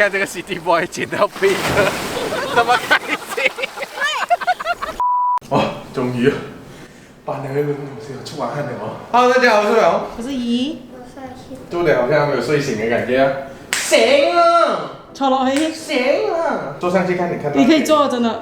看这个 City Boy 捡到贝壳，这么开心！哦，终于把两个人东西出完汗了哦。Hello， 大家好，我是刘。我是怡。我是阿信。对的，好像没有睡醒的感觉啊。醒了，坐落去。醒了，坐上去看，你看到。你可以坐，真的。哎，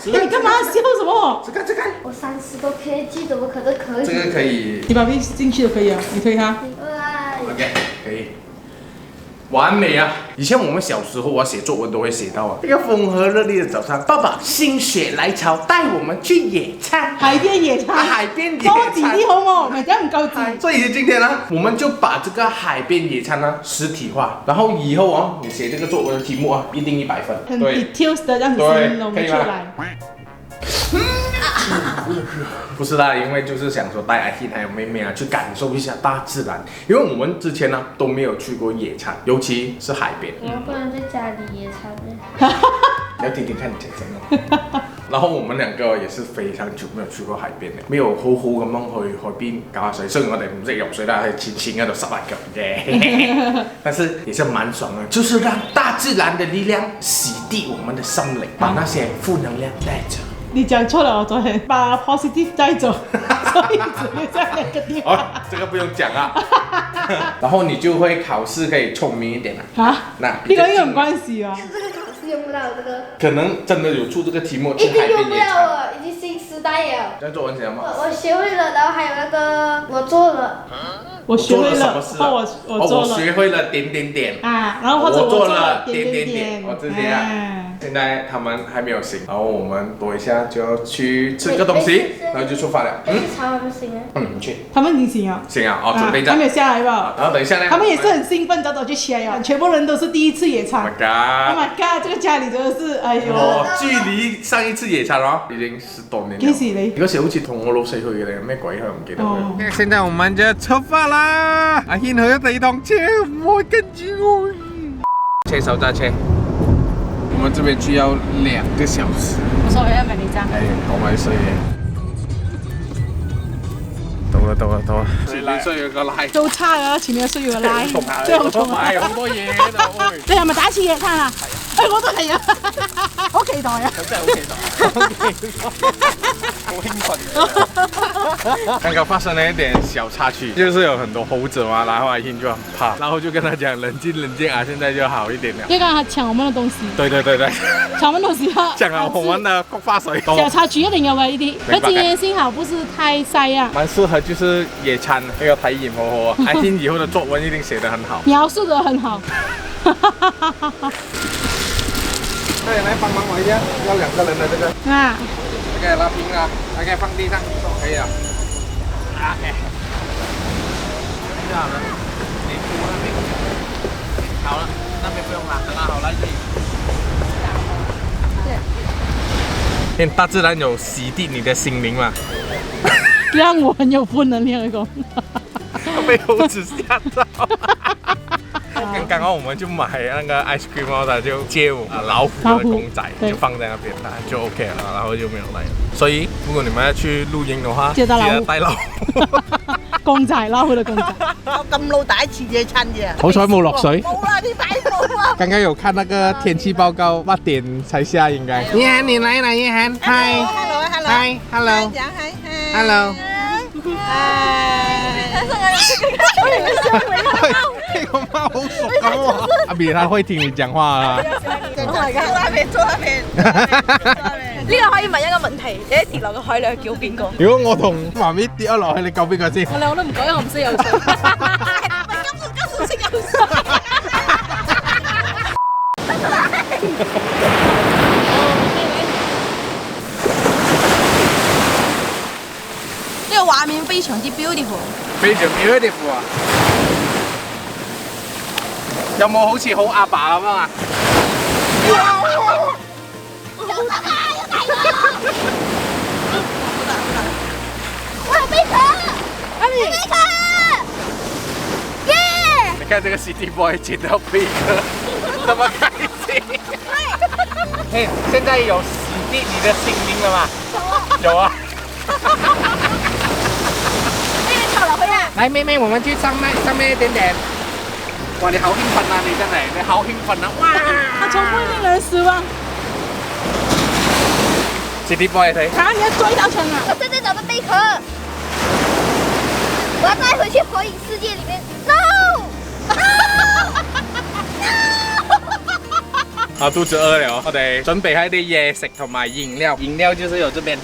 你干嘛笑什么？这个。我30多 kg，怎么可能可以？这个可以。你把屁进去就可以了，你推它。OK， 可以。完美啊！以前我们小时候啊，写作文都会写到啊，这个风和日丽的早上，爸爸心血来潮带我们去野餐，海边野餐。海边野餐。高级的好冇，咪真唔高級。所以今天呢，我们就把这个海边野餐呢实体化，然后以后啊，你写这个作文的题目啊，一定100分。很 details 的让你形容出来。不是啦，因为就是想说带阿信还有妹妹啊去感受一下大自然，因为我们之前呢都没有去过野餐，尤其是海边。我们不能在家里野餐呢。你要聽聽看你講什麼。然後我們兩個也是非常久沒有去過海邊嘅，沒有好好咁樣去海邊搞下水。雖然我哋唔識游水啦，喺淺淺嗰度濕下腳嘅，但是也是蠻爽嘅，就是讓大自然的力量洗滌我們的心靈，把那些負能量帶走。你講錯了，我昨天把 positive 帶走，所以只會在那個地方。哦，這個不用講啊。然後你就會考試可以聰明一點啦。啊？那呢個有關係啊？這個考試用不到這個。可能真的有出這個題目去一定海邊野用不了餐。了，已經新時代了。這樣作文寫嗎？我學會了，然後還有那個我做了。我學會了，或我做了。我學會了點點點。啊，然後或者我做了點點點。我這樣。現在他們還沒有醒，然後我們躲一下就要去吃個東西，然後就出發了。超還沒醒啊？你去。他們已經醒了。醒啊！哦，準備着。還沒有下來吧？然後等一下呢？他們也是很興奮，早早就起來了。全部人都是第一次野餐。Oh my god！ Oh my god！這個家裡真的是，哎呦。距離上一次野餐哦，已經10多年。幾時你？嗰時好似同我老細去嘅咧，咩鬼去唔記得咗。現在我們就出發啦！阿軒去咗第二趟車，唔可以跟住我。車手揸車。我們這邊需要2個小時。我說要買你張。係，講埋衰嘢。到啦。前面需要個拉。都差啊，前面需要個拉。真係好重啊！買好多嘢喺度。你係咪第一次野餐啊？哎，我都係啊，好期待啊！真係好期待。好興奮。剛剛發生了一點小插曲，就是有很多猴子嘛，然後阿欣就很怕，然後就跟他講冷靜啊，現在就好一點了。因為剛剛他搶我們的東西。對。搶我們東西啊！搶了我們的菊花水。小插曲一定有嘅呢啲。佢今年幸好不是太曬啊。蠻適合就是野餐，那個體驗好好啊。阿欣以後的作文一定寫得很好。描述得很好。快點來幫忙我一下，要2個人的這個。啊。這個拉平啊，還可以放地上，可以啊。OK。這樣了，你鋪那邊。好了，那邊不用拉，拉好了已經。對。大自然有洗滌你的心靈嘛？讓我很有負能量的被猴子嚇到。剛剛我們就買那個 ice cream， 然後他就借我老虎的公仔，就放在那邊，就 OK 了，然後就沒有來。所以如果你們要去露營的話，記得帶老虎。公仔，老虎的公仔。我咁老第一次野餐嘅。好彩冇落水。冇啦，你擺冇啊。剛剛有看那個天氣報告，8點才下應該。葉涵，你來了，葉涵。Hi。Hi。Hello。Hello。這個貓好熟咁喎。阿 B 他會聽你講話啦。坐那邊。呢個可以問一個問題，你一跌落個海你叫邊個？如果我同媽咪跌咗落去，你救邊個先？我兩個都唔講，因為我唔識游水。今次識游水。呢個畫面非常之 beautiful。非常 beautiful 啊！有冇好似好阿爸咁樣啊？有大啊！有大個！我有貝殼！貝殼！耶！你看這個 City Boy 撿到貝殼，這麼開心！嘿，現在有洗滌你的心靈了嗎？有啊。來，妹妹，我們去上面一點點。哇！你好興奮啊！你真係，你好興奮啊！哇！他從不會令人失望。直接幫你睇。看，你要做一道牆啊！我正在找的贝壳，我要带回去火影世界里面。No！ 啊，肚子餓了，我哋準備下啲嘢食同埋飲料。飲料就是有這邊。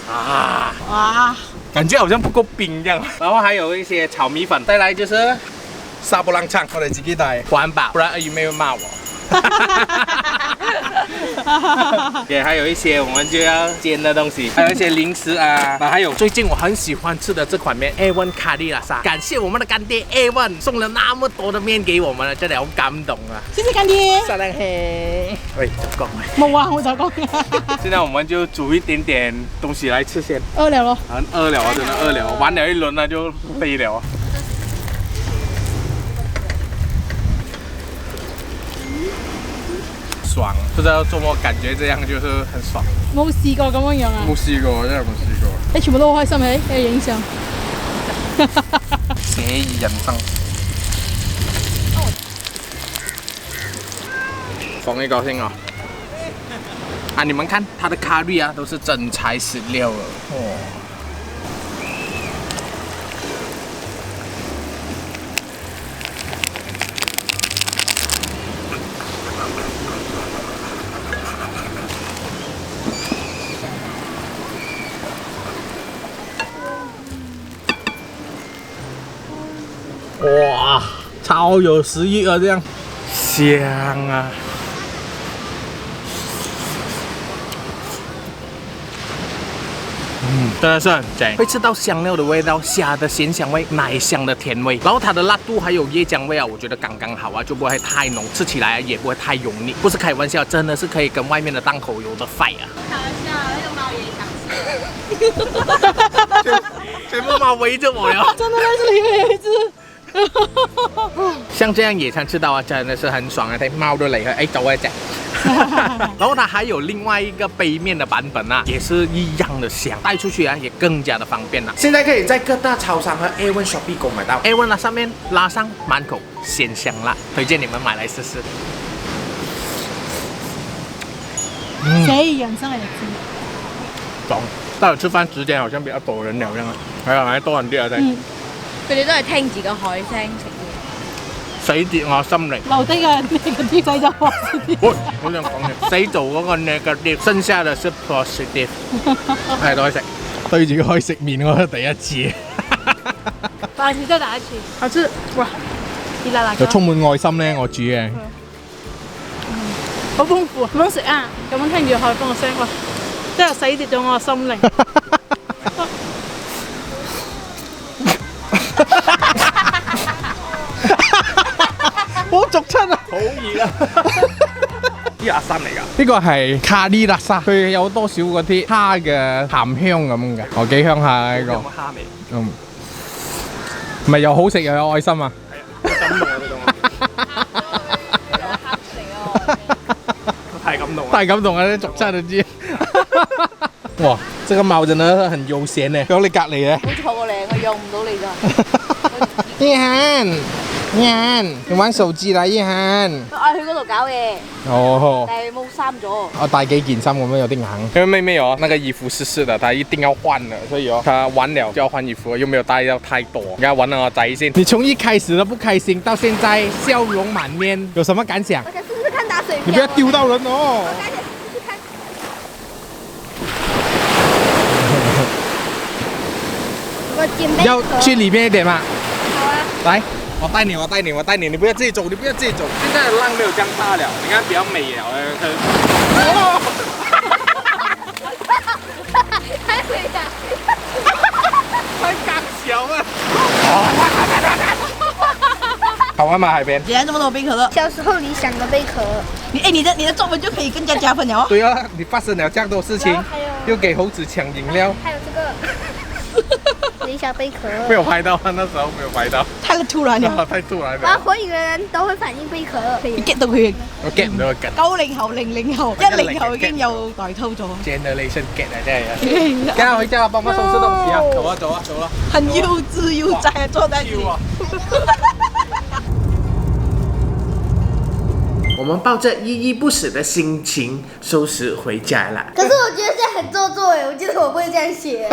啊！哇！感覺好像不夠冰一樣。然後還有一些炒米粉，再來就是沙布朗腸，我哋自己帶，環保，不然阿姨妹會罵我。也還有一些我們就要煎的東西，還有一些零食啊，還有最近我很喜歡吃的這款麵 A1 卡利拉沙，感謝我們的乾爹 A1 送了那麼多的麵給我們，真係好感動啊！謝謝乾爹。沙冷嘿，喂，就講冇啊，我就講。現在我們就煮一點點東西來吃先。餓了咯。很餓了啊，真的餓了，玩了一輪了就飛了。爽，不知道周末感覺這樣就是很爽。冇試過咁樣啊？冇試過，真係冇試過。你全部都好開心嘅，喺影相。寫意人生。放一高興啊！啊，你們看它的卡率啊，都是真材實料的哦。哇，超有食欲啊！這樣香啊！真的是很正，會吃到香料的味道，蝦的鮮香味，奶香的甜味，然後它的辣度還有椰漿味啊，我覺得剛剛好啊，就不會太濃，吃起來也不會太油膩，不是開玩笑，真的是可以跟外面的檔口有得 fight 啊！開玩笑，那個貓也想吃，全部貓圍着我了，真的在這裡面有一隻。像這樣野餐吃到啊，真的是很爽啊！睇貓都嚟去，哎，走一隻。然後它還有另外一個杯麵的版本啊，也是一樣的香，帶出去啊也更加的方便啦。現在可以在各大超商和 A1 Shopee 購買到 A1 啦，上面拉上滿口鮮香辣，推薦你們買來試試。寫意人生嘅日子。爽！到了吃飯時間好像比較多人了樣啊，係啊，係多人啲啊真。佢哋都係聽住個海聲食嘢。洗滌我心靈。留低嘅呢個啲仔就 positive。喂，好想講嘅，洗做嗰個 negative，剩下的是 positive。係都可以食，對住佢可以食麵，我覺得第一次。飯是真係第一次。好吃，哇！熱辣辣。就充滿愛心咧，我煮嘅。好豐富，咁樣食啊！咁樣聽住海風嘅聲，哇！真係洗滌咗我嘅心靈。好逐親啊！好熱啊！呢阿山嚟㗎，呢個係卡利拉沙，佢有多少嗰啲蝦嘅鹹香咁嘅，我幾香下呢個。有冇蝦味？嗯，唔係又好食又有愛心啊！係啊，感動啊！太感動啊！逐親就知。哇！這個貓真的很悠閒咧，喺你隔離咧。好坐過嚟，我養唔到你咋。一涵。依涵，你玩手機啦，依涵。我嗌去嗰度搞嘢。哦。但係冇衫咗。我帶幾件衫咁樣有啲硬。因為妹妹哦，那個衣服濕的，她一定要換的，所以哦，她完了就要換衣服，又沒有帶到太多。而家玩了我仔先。你從一開始的不開心到現在笑容滿面，有什麼感想？我想試試看打水。你不要丟到人哦。我趕緊試試看。我準備。要去裡面一點嘛？好啊。來。我帶你，我帶你，我帶你，你不要自己走，你不要自己走。現在的浪沒有這樣大了，你看比較美了。還會的。太搞笑了。好玩嗎？海邊？竟然這麼多貝殼了。小時候理想的貝殼。你的作文就可以更加加分了。對啊，你發生了這樣多事情，又給猴子搶飲料。還有這個。理想貝殼沒有拍到，那時候沒有拍到，太突然了，太突然了。玩火影的人都會反應貝殼。你 get 到佢？我 get 唔到佢 get。90後、00後、10後已經有代溝咗。Generation get 啊，真係。跟我回家，幫我收拾東西啊！走啊，走啊，走啦。很幼稚又在坐在這裡。我们抱着依依不舍的心情收拾回家了。可是我觉得这样很做作哎，我觉得我不会这样写。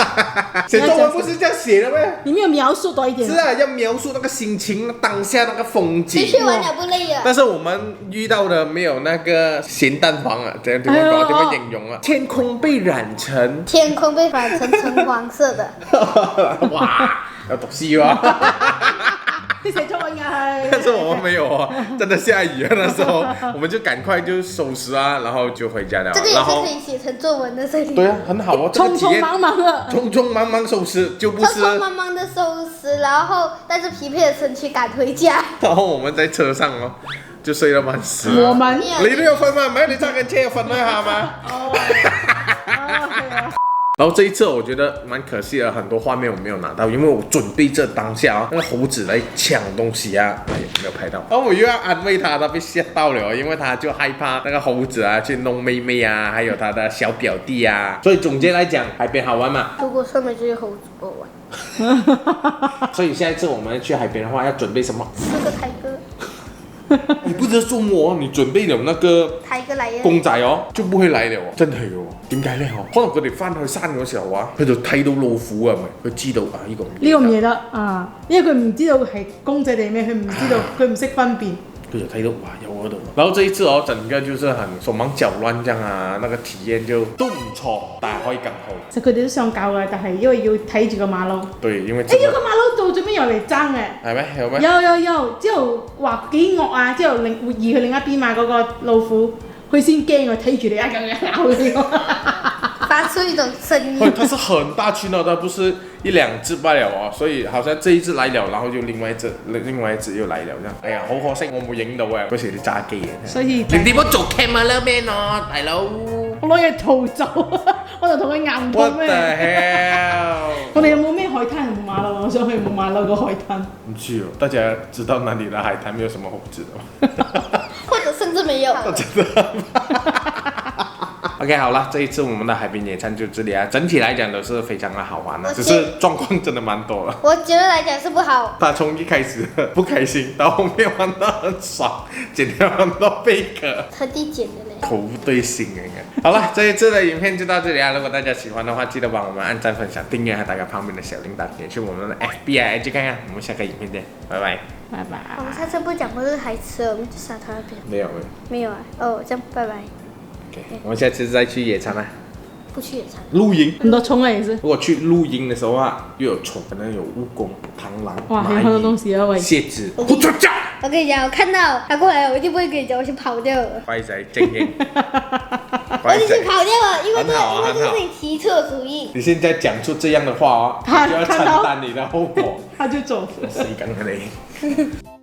写作文不是这样写的咩？你没有描述多一点。是啊，要描述那个心情，当下那个风景。出去玩了不累啊。但是我们遇到的没有那个咸蛋黄啊，这样怎么搞？怎么形容啊？天空被染成，天空被染成橙黄色的。哇，要读书啊！你寫作文啊？但是我们没有哦，真的下雨啊，那时候我们就赶快就收拾啊，然后就回家了。这个也是可以写成作文的，这里。对啊，很好哦，这个匆体验。匆忙忙的，匆匆忙忙收拾就不是。匆匆忙忙的收拾，然后带着疲惫的身躯赶回家。然後我們在車上哦，就睡得蠻死。我們你都有分嗎？沒有，你揸緊車有分一下嗎？然後這一次我覺得蠻可惜的，很多畫面我沒有拿到，因為我準備着當下那個猴子來搶東西啊，哎，沒有拍到。然後我又要安慰他，他被嚇到了，因為他就害怕那個猴子啊去弄妹妹啊，還有他的小表弟啊。所以總結來講，海邊好玩嘛？如果上面就是猴子不好玩。所以下一次我們去海邊的話，要準備什麼？四個台哥。你不知道做麼？你準備了那個台哥嚟啊！公仔哦，就不會嚟了喎，真係嘅喎。點解咧？可能佢哋翻去山嗰時候啊，佢就睇到老虎啊，咪佢知道啊呢個呢個唔嘢得啊，因為佢唔知道係公仔定咩，佢唔知道，佢唔識分辨。佢就睇到哇有嗰度，然後這一次哦，整個就是很手忙腳亂這樣啊，那個體驗就都唔錯，但係可以更好。其實佢哋都想教嘅，但係因為要睇住個馬路。對，因為誒，有個馬路到最尾又嚟爭嘅。係咩？有咩？有，之後話幾惡啊！之後移去另一邊嘛，嗰個老虎，佢先驚啊，睇住你一咁樣咬你。發出一種聲音。它是很大群哦，它不是一兩隻罷了哦，所以好像這一隻來了，然後就另外一隻又來了這樣。哎呀，好可惜我冇影到啊，嗰時你揸機嘅。所以你點樣做 cameraman 啊，大佬？我攞嘢逃走，我就同佢硬碰咩 What the hell？ 我哋有冇咩海灘係冇馬路？我想去冇馬路個海灘。唔知哦，大家知道哪裡的海灘沒有什麼猴子的嗎？或者甚至沒有。真的。OK， 好了，這一次我們的海邊野餐就這裡啊，整體來講都是非常的好玩的，只是狀況真的蠻多了。我覺得來講是不好。他從一開始不開心，到後面玩得很爽，剪掉很多貝殼，特地剪的嘞。口不對心應該。好了，這一次的影片就到這裡啊，如果大家喜歡的話，記得幫我們按讚、分享、訂閱，還打開旁邊的小鈴鐺，點去我們的 FB 啊 IG 看看。我們下個影片見，拜拜。拜拜。我們下次不講過這個海詞了，我們就沙灘那邊。沒有。沒有啊，哦，這樣拜拜。OK，我們下次再去野餐啦。不去野餐。露營。很多蟲啊也是。如果去露營的時候啊，又有蟲，可能有蜈蚣、螳螂、哇，還有很多東西啊喂。蠍子。我跟你講，我看到他過來，我一定不會跟你講，我先跑掉了。不好意思，精英。我已經跑掉了，因為這是你提出的主意。你現在講出這樣的話哦，就要承擔你的後果。他就走。死梗啊你！